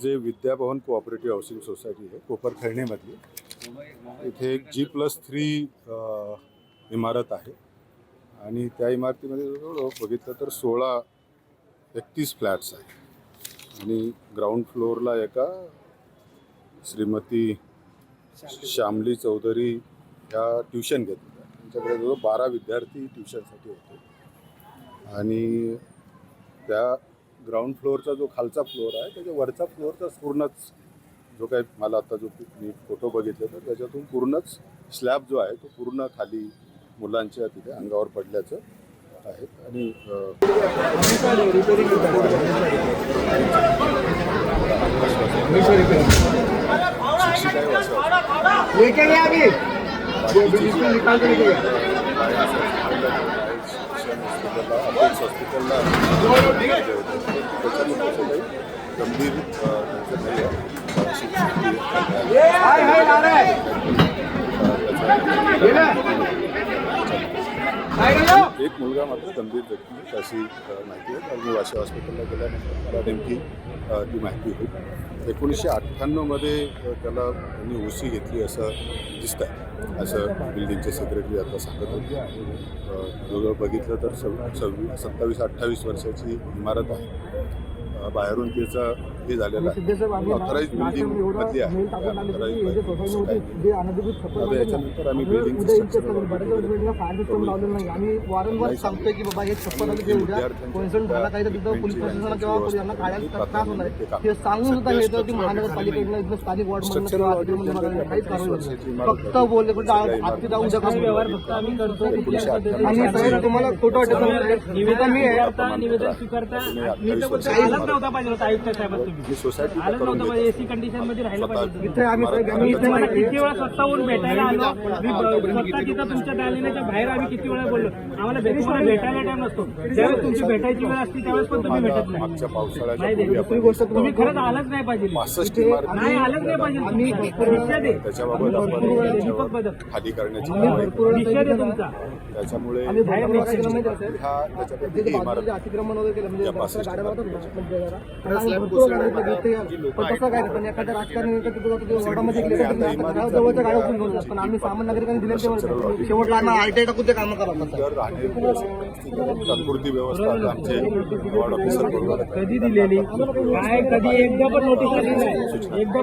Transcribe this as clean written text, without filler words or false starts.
जे Vidyabhavan cooperative housing society आहे कोपरखैरणेमधली, इथे एक G+3 इमारत आहे आणि त्या इमारतीमध्ये जवळ बघितलं तर 31 फ्लॅट्स आहेत आणि ग्राउंड फ्लोअरला एका श्रीमती श्यामली चौधरी ह्या ट्युशन घेतल्या. त्यांच्याकडे जवळ 12 विद्यार्थी ट्युशनसाठी होते आणि त्या ग्राउंड फ्लोअरचा जो खालचा फ्लोअर आहे त्याच्या वरचा फ्लोअरचा पूर्णच जो काही मला आता जो मी फोटो बघितले तर त्याच्यातून पूर्णच स्लॅब जो आहे तो पूर्ण खाली मुलांच्या तिथे अंगावर पडल्याचं आहे. आणि हॉस्पिटलला गंभीर एक मुलगा मात्र गंभीर जखमी अशी माहिती आहे. मी वाशी हॉस्पिटलला गेल्यानंतर मला नेमकी ती माहिती होती. 1998मध्ये त्याला त्यांनी ओसी घेतली असं दिसतं आहे, असं बिल्डिंगचे सेक्रेटरी आता सांगत होते. जवळ बघितलं तर 27-28 वर्षाची इमारत आहे. बाहेरून त्याचं हे झालेलं आहे, ऑथराईज बिल्डिंग मधली आहे. याच्यानंतर आम्ही बिल्डिंगचं एसी कंडिशन मध्ये राहिलं पाहिजे. किती वेळा स्वतःहून भेटायला आलो, स्वतः तिथं तुमच्या दालनाच्या बाहेर आम्ही किती वेळा बोललो. आम्हाला भेटायला टाइम नसतो. ज्यावेळेस तुमची भेटायची वेळ असते त्यावेळेस पण तुम्ही भेटत नाही. दुसरी गोष्ट तुम्ही खरंच आलंच नाही पाहिजे. नाही आलंच नाही पाहिजे. दीपक बदल खाली करण्याची तुमचा त्याच्यामुळे अतिक्रमण वगैरे केलं म्हणजे कसं काय पण एखाद्या राजकारणी वॉर्डामध्ये गेले जवळच्या गाड्या उचलून घेऊन जातात. पण आम्ही सामान्य नागरिकांनी दिले शेवटला आम्ही आरटीआय टाकून ते कामं करावं. तात्पुरती व्यवस्था आमचे वॉर्ड ऑफिसर कधी दिलेली काय कधी एकदा पण नोटीस आली नाही. एकदा